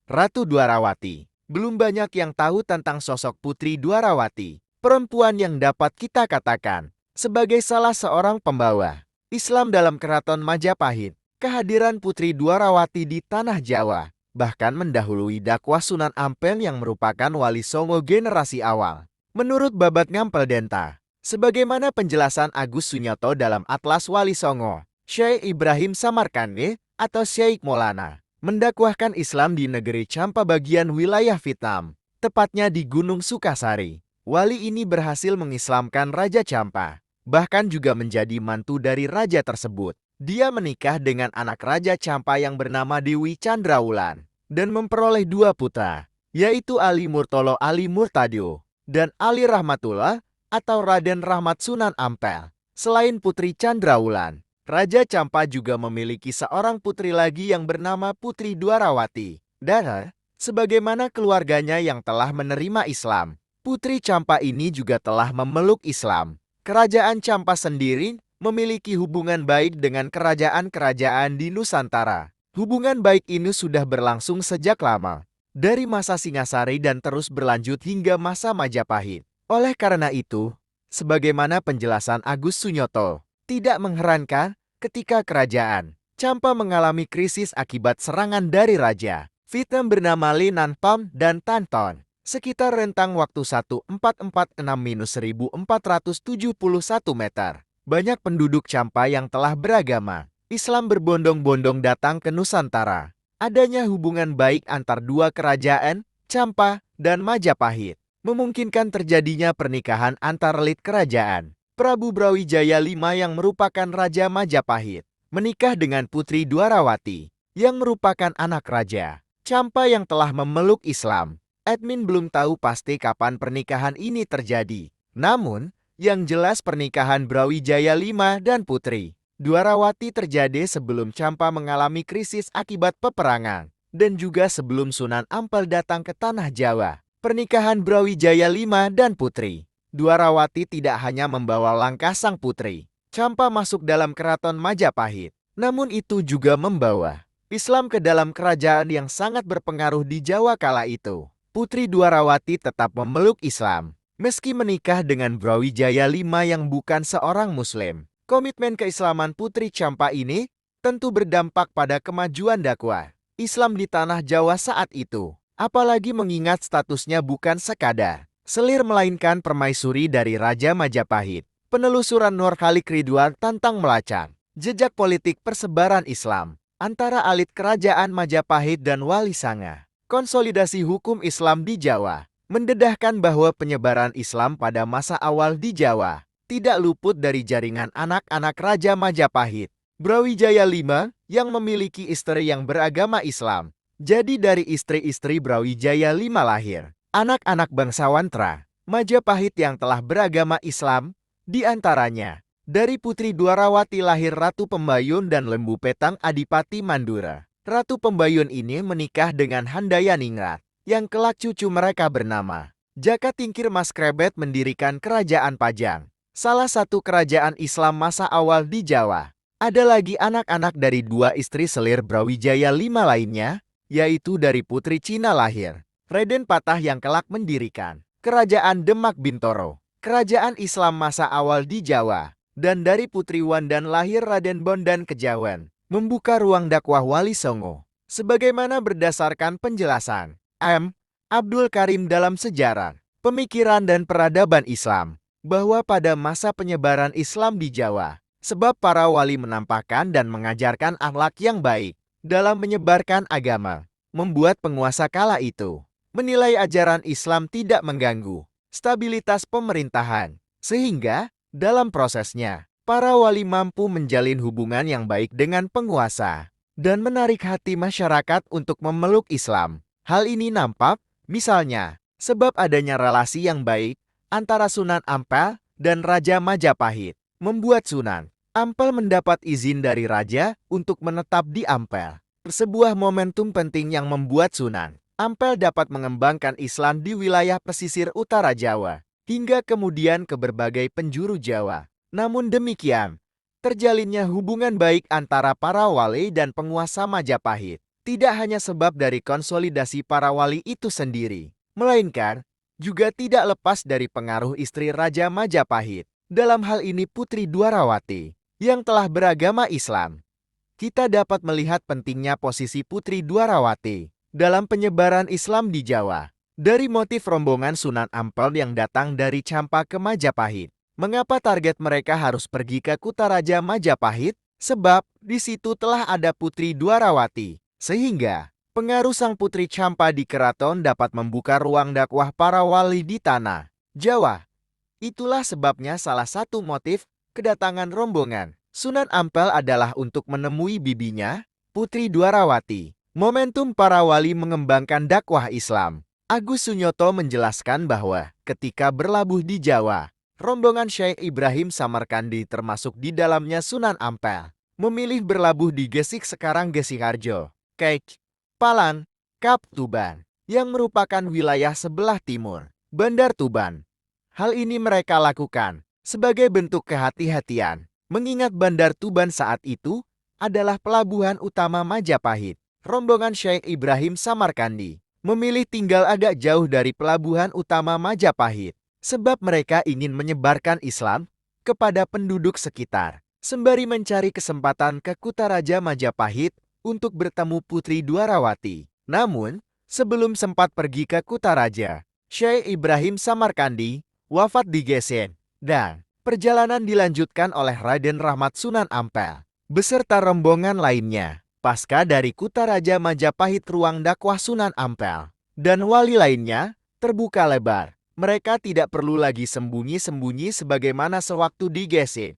Ratu Dwarawati. Belum banyak yang tahu tentang sosok Putri Dwarawati, perempuan yang dapat kita katakan sebagai salah seorang pembawa Islam dalam Keraton Majapahit. Kehadiran Putri Dwarawati di tanah Jawa bahkan mendahului dakwah Sunan Ampel yang merupakan wali Songo generasi awal. Menurut Babat Ngampel Denta, sebagaimana penjelasan Agus Sunyoto dalam Atlas Wali Songo, Syekh Ibrahim Samarkande atau Syekh Maulana mendakwahkan Islam di negeri Champa bagian wilayah Vietnam, tepatnya di Gunung Sukasari. Wali ini berhasil mengislamkan Raja Champa, bahkan juga menjadi mantu dari raja tersebut. Dia menikah dengan anak Raja Champa yang bernama Dewi Chandrawulan dan memperoleh 2 putra, yaitu Ali Murtolo Ali Murtadio dan Ali Rahmatullah atau Raden Rahmat Sunan Ampel. Selain Putri Chandrawulan, Raja Champa juga memiliki seorang putri lagi yang bernama Putri Dwarawati. Dan sebagaimana keluarganya yang telah menerima Islam, Putri Champa ini juga telah memeluk Islam. Kerajaan Champa sendiri memiliki hubungan baik dengan kerajaan-kerajaan di Nusantara. Hubungan baik ini sudah berlangsung sejak lama, dari masa Singasari dan terus berlanjut hingga masa Majapahit. Oleh karena itu, sebagaimana penjelasan Agus Sunyoto, tidak mengherankan ketika kerajaan Champa mengalami krisis akibat serangan dari Raja Vietnam bernama Le Nan Pam dan Tan Ton, sekitar rentang waktu 1446-1471 meter. Banyak penduduk Champa yang telah beragama Islam berbondong-bondong datang ke Nusantara. Adanya hubungan baik antar dua kerajaan, Champa dan Majapahit, memungkinkan terjadinya pernikahan antar elit kerajaan. Prabu Brawijaya V yang merupakan Raja Majapahit menikah dengan Putri Dwarawati yang merupakan anak Raja Champa yang telah memeluk Islam. Admin belum tahu pasti kapan pernikahan ini terjadi. Namun, yang jelas pernikahan Brawijaya V dan Putri Dwarawati terjadi sebelum Champa mengalami krisis akibat peperangan dan juga sebelum Sunan Ampel datang ke tanah Jawa. Pernikahan Brawijaya V dan Putri Dwarawati tidak hanya membawa langkah sang putri Champa masuk dalam keraton Majapahit, namun itu juga membawa Islam ke dalam kerajaan yang sangat berpengaruh di Jawa kala itu. Putri Dwarawati tetap memeluk Islam meski menikah dengan Brawijaya V yang bukan seorang Muslim. Komitmen keislaman Putri Champa ini tentu berdampak pada kemajuan dakwah Islam di tanah Jawa saat itu. Apalagi mengingat statusnya bukan sekadar selir melainkan permaisuri dari Raja Majapahit. Penelusuran Nur Khalik Ridwan tentang melacak jejak politik persebaran Islam antara elit kerajaan Majapahit dan Wali Sanga. Konsolidasi hukum Islam di Jawa mendedahkan bahwa penyebaran Islam pada masa awal di Jawa tidak luput dari jaringan anak-anak Raja Majapahit. Brawijaya V yang memiliki istri yang beragama Islam. Jadi dari istri-istri Brawijaya V lahir anak-anak bangsawan Tra Majapahit yang telah beragama Islam. Di antaranya, dari Putri Dwarawati lahir Ratu Pembayun dan Lembu Petang Adipati Mandura. Ratu Pembayun ini menikah dengan Handayaningrat, yang kelak cucu mereka bernama Jaka Tingkir Mas Krebet mendirikan Kerajaan Pajang, salah satu kerajaan Islam masa awal di Jawa. Ada lagi anak-anak dari 2 istri selir Brawijaya V lainnya, yaitu dari Putri Cina lahir Raden Patah yang kelak mendirikan Kerajaan Demak Bintoro, kerajaan Islam masa awal di Jawa, dan dari Putri Wandan lahir Raden Bondan Kejawen, membuka ruang dakwah Wali Songo. Sebagaimana berdasarkan penjelasan M. Abdul Karim dalam Sejarah, Pemikiran dan Peradaban Islam, bahwa pada masa penyebaran Islam di Jawa, sebab para wali menampakkan dan mengajarkan akhlak yang baik dalam menyebarkan agama, membuat penguasa kala itu menilai ajaran Islam tidak mengganggu stabilitas pemerintahan, sehingga dalam prosesnya para wali mampu menjalin hubungan yang baik dengan penguasa dan menarik hati masyarakat untuk memeluk Islam. Hal ini nampak, misalnya, sebab adanya relasi yang baik antara Sunan Ampel dan Raja Majapahit, membuat Sunan Ampel mendapat izin dari Raja untuk menetap di Ampel. Sebuah momentum penting yang membuat Sunan Ampel dapat mengembangkan Islam di wilayah pesisir utara Jawa, hingga kemudian ke berbagai penjuru Jawa. Namun demikian, terjalinnya hubungan baik antara para wali dan penguasa Majapahit Tidak hanya sebab dari konsolidasi para wali itu sendiri, melainkan juga tidak lepas dari pengaruh istri Raja Majapahit. Dalam hal ini Putri Dwarawati, yang telah beragama Islam. Kita dapat melihat pentingnya posisi Putri Dwarawati dalam penyebaran Islam di Jawa. Dari motif rombongan Sunan Ampel yang datang dari Campa ke Majapahit. Mengapa target mereka harus pergi ke Kutaraja Majapahit? Sebab di situ telah ada Putri Dwarawati. Sehingga pengaruh sang Putri Campa di keraton dapat membuka ruang dakwah para wali di tanah Jawa. Itulah sebabnya salah satu motif kedatangan rombongan Sunan Ampel adalah untuk menemui bibinya, Putri Dwarawati. Momentum para wali mengembangkan dakwah Islam. Agus Sunyoto menjelaskan bahwa ketika berlabuh di Jawa, rombongan Syekh Ibrahim Samarkandi termasuk di dalamnya Sunan Ampel, memilih berlabuh di Gesik sekarang Gesikharjo, Kec, Palan, Kap Tuban, yang merupakan wilayah sebelah timur, Bandar Tuban. Hal ini mereka lakukan sebagai bentuk kehati-hatian, mengingat Bandar Tuban saat itu adalah pelabuhan utama Majapahit. Rombongan Syekh Ibrahim Samarkandi memilih tinggal agak jauh dari pelabuhan utama Majapahit, sebab mereka ingin menyebarkan Islam kepada penduduk sekitar, sembari mencari kesempatan ke Kutaraja Majapahit untuk bertemu Putri Dwarawati. Namun, sebelum sempat pergi ke Kutaraja, Syekh Ibrahim Samarkandi wafat di Gesen, dan perjalanan dilanjutkan oleh Raden Rahmat Sunan Ampel beserta rombongan lainnya. Pasca dari Kutaraja Majapahit, ruang dakwah Sunan Ampel dan wali lainnya terbuka lebar. Mereka tidak perlu lagi sembunyi-sembunyi sebagaimana sewaktu di Gesen.